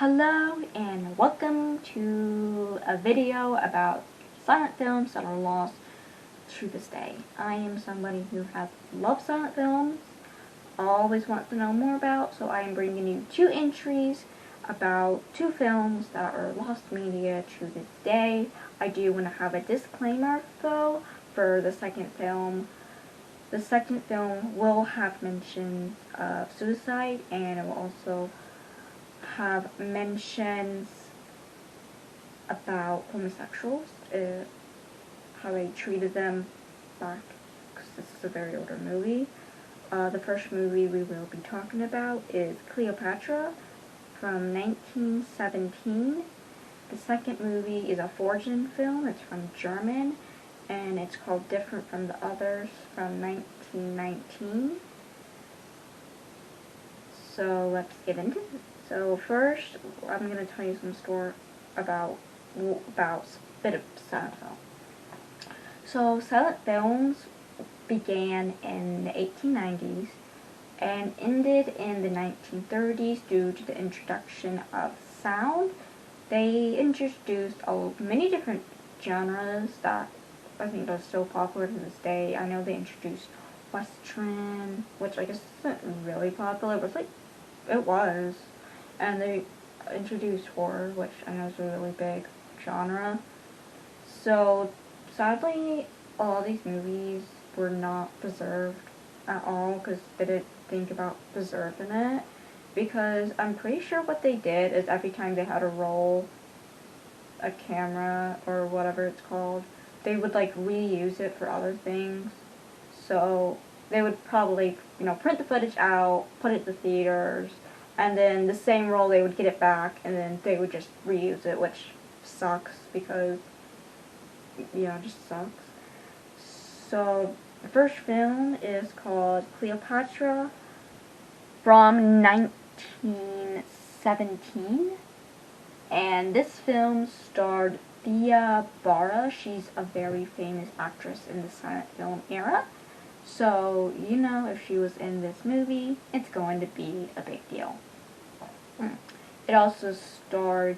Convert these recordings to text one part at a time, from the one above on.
Hello and welcome to a video about silent films that are lost to this day. I am somebody who has loved silent films, always wants to know more about, so I am bringing you two entries about two films that are lost media to this day. I do want to have a disclaimer though for the second film. The second film will have mentions of suicide, and it will also have mentions about homosexuals, how they treated them back, because this is a very older movie. The first movie we will be talking about is Cleopatra from 1917. The second movie is a foreign film. It's from German, and it's called Different from the Others from 1919. So let's get into it. So first, I'm going to tell you some story about a bit of silent film. So silent films began in the 1890s and ended in the 1930s due to the introduction of sound. They introduced many different genres that I think are still popular to this day. I know they introduced Western, which I guess isn't really popular, but it was. And they introduced horror, which I know is a really big genre. So, sadly, a lot of these movies were not preserved at all because they didn't think about preserving it. Because I'm pretty sure what they did is every time they had to roll a camera or whatever it's called, they would reuse it for other things. So they would probably, print the footage out, put it to theaters, and then the same roll they would get it back, and then they would just reuse it, which sucks because, it just sucks. So the first film is called Cleopatra from 1917, and this film starred Thea Bara. She's a very famous actress in the silent film era. So, if she was in this movie, it's going to be a big deal. It also starred,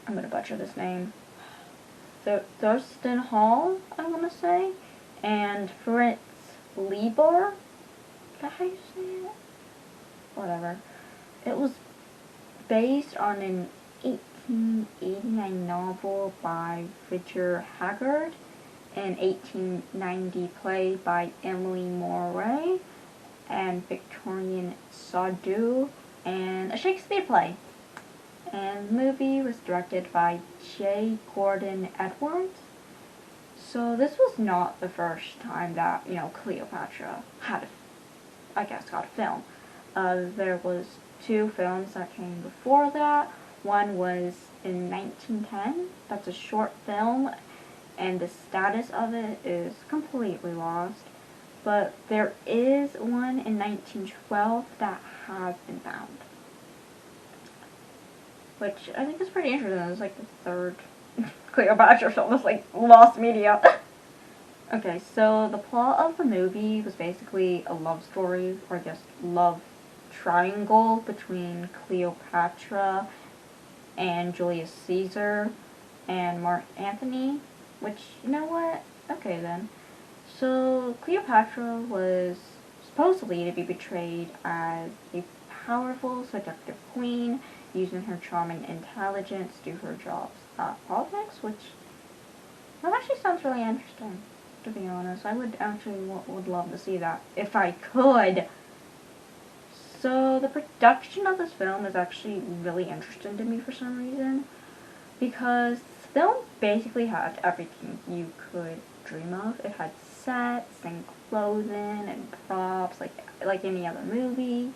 I'm going to butcher this name, Thurston Hall, I want to say, and Fritz Leiber. Is that how you say it? Whatever. It was based on an 1889 novel by Richard Haggard, an 1890 play by Emily Murray and Victorien Sardou, and a Shakespeare play. And the movie was directed by J. Gordon Edwards. So this was not the first time that, Cleopatra got a film. There was two films that came before that. One was in 1910. That's a short film, and the status of it is completely lost. But there is one in 1912 that has been found, which I think is pretty interesting. It's the third Cleopatra film that's lost media. Okay, so the plot of the movie was basically a love story, or I guess love triangle between Cleopatra and Julius Caesar and Mark Antony, which, you know what? Okay then. So Cleopatra was supposedly to be portrayed as a powerful, seductive queen, using her charm and intelligence to do her jobs at politics, which actually sounds really interesting, to be honest. I would actually would love to see that, if I could. So the production of this film is actually really interesting to me for some reason, because the film basically had everything you could dream of. It had sets and clothing and props like any other movie,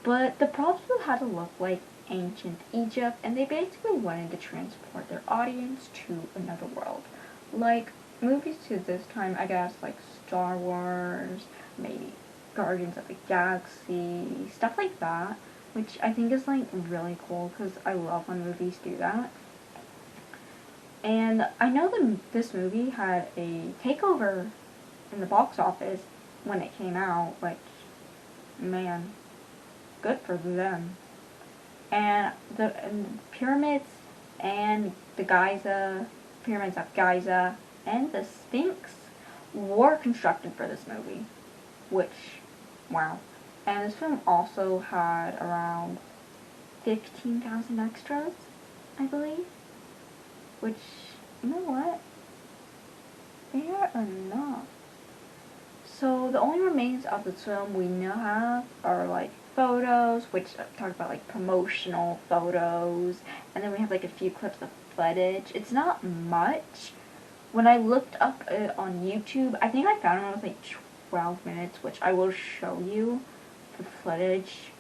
but the props had to look like ancient Egypt, and they basically wanted to transport their audience to another world. Like movies to this time, I guess, like Star Wars, maybe Guardians of the Galaxy, stuff like that, which I think is really cool because I love when movies do that. And I know this movie had a takeover in the box office when it came out, which, man, good for them. and pyramids and the Giza, pyramids of Giza, and the Sphinx were constructed for this movie, which, wow. And this film also had around 15,000 extras, I believe, which, you know what, they are enough. So the only remains of this film we now have are like photos, which talk about like promotional photos, and then we have like a few clips of footage. It's not much. When I looked up on YouTube, I think I found it was like 12 minutes, which I will show you the footage,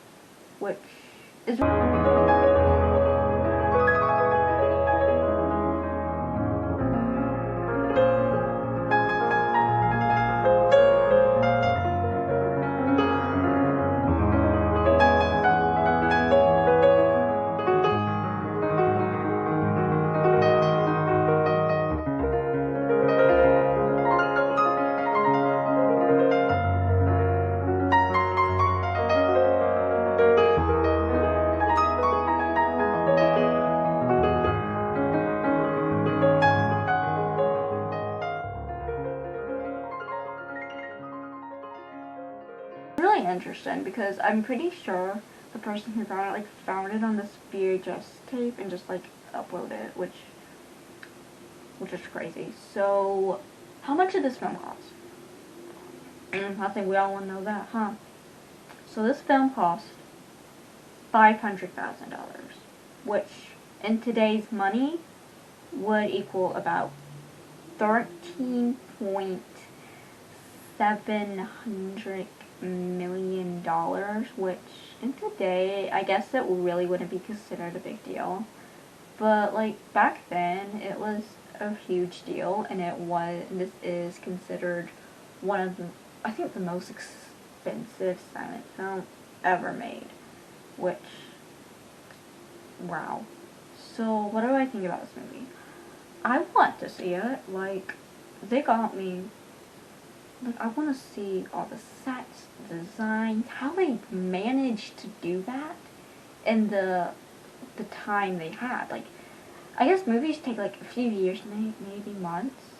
which is really interesting because I'm pretty sure the person who found it like found it on this VHS tape and just like uploaded it, which is crazy. So, how much did this film cost? I think we all want to know that, huh? So this film cost $500,000, which in today's money would equal about $13.7 million, which in today, I guess it really wouldn't be considered a big deal. But like back then, it was a huge deal, and this is considered one of the, I think, the most expensive silent film ever made, which, wow. So what do I think about this movie? I want to see it. Like, they got me. Like, I want to see all the sets, designs, how they managed to do that in the time they had. Like, I guess movies take like a few years, maybe months.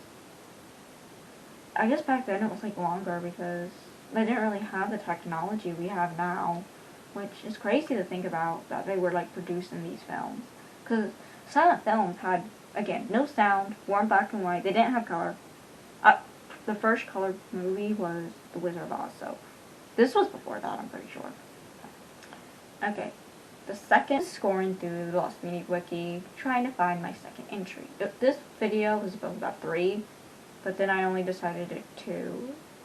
I guess back then it was like longer because they didn't really have the technology we have now, which is crazy to think about that they were like producing these films. Because silent films had, again, no sound, were in black and white, they didn't have color. The first color movie was The Wizard of Oz, so this was before that, I'm pretty sure. Okay, the second, scoring through the Lost Media Wiki, trying to find my second entry. This video was supposed to be about 3, but then I only decided to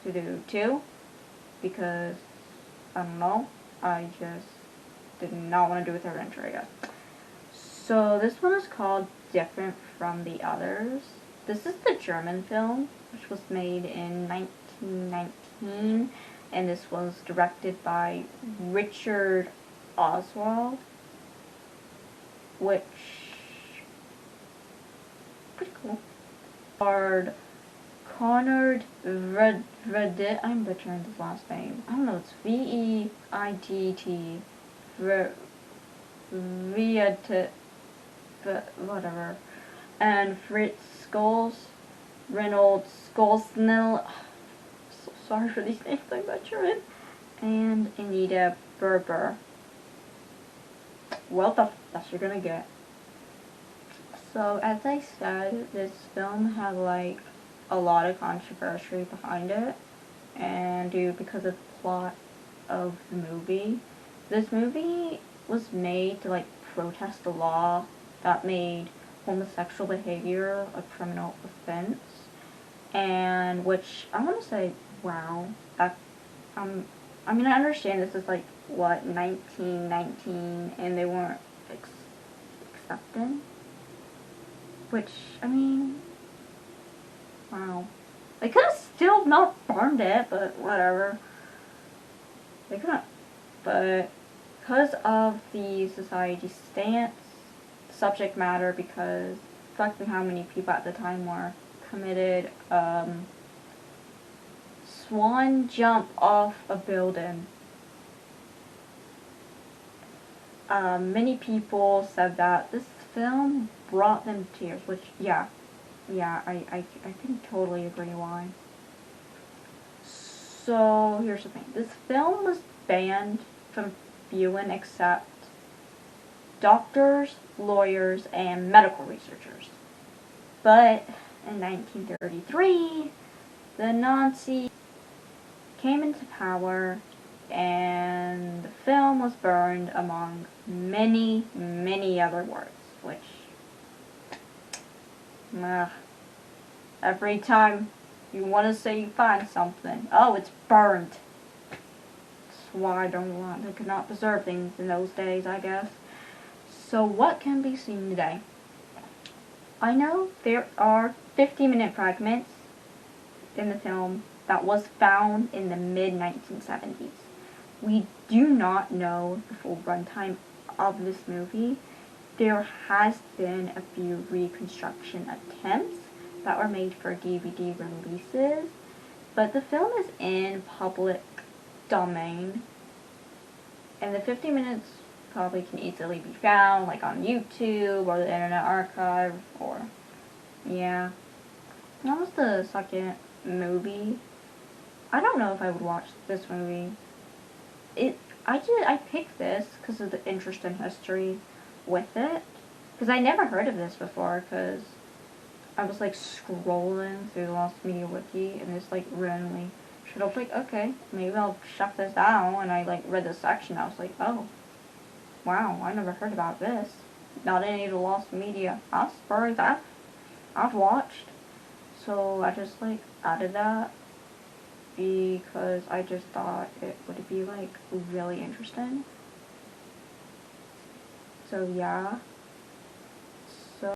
do 2, because, I don't know, I just did not want to do a third entry, I guess. So this one is called Different from the Others. This is the German film, which was made in 1919, and this was directed by Richard Oswald, which, pretty cool. Starred Conrad Veidt, I'm butchering his last name. I don't know, it's V-E-I-T-T, Veidt, whatever. And Fritz Scholes, Reynolds Skolsnil, so sorry for these names I butchered, and Anita Berber. Well, that's what you're gonna get. So, as I said, this film had like a lot of controversy behind it, and because of the plot of the movie. This movie was made to like protest the law that made homosexual behavior a criminal offense, and which I want to say, wow, that, I mean, I understand this is like, what, 1919, and they weren't accepting, which, I mean, wow. They could have still not burned it, but whatever. They couldn't, but because of the society stance, subject matter, because reflecting how many people at the time were committed, swan jump off a building. Many people said that this film brought them to tears, which, yeah, I can totally agree why. So, here's the thing. This film was banned from viewing except doctors, lawyers, and medical researchers. But in 1933, the Nazis came into power and the film was burned among many, many other words, which, every time you want to say you find something, oh, it's burned. That's why I don't want, they could not preserve things in those days, I guess. So what can be seen today? I know there are 50-minute fragments in the film that was found in the mid-1970s. We do not know the full runtime of this movie. There has been a few reconstruction attempts that were made for DVD releases, but the film is in public domain, and the 50 minutes probably can easily be found, like on YouTube or the Internet Archive, or, yeah. That was the second movie. I don't know if I would watch this movie. I picked this because of the interest in history with it. Because I never heard of this before, because I was like scrolling through the Lost Media Wiki and this like randomly showed up, like, okay, maybe I'll check this out, and I like read this section, I was like, oh, wow, I never heard about this. Not any of the Lost Media stories I've watched. So I just like added that because I just thought it would be like really interesting. So yeah,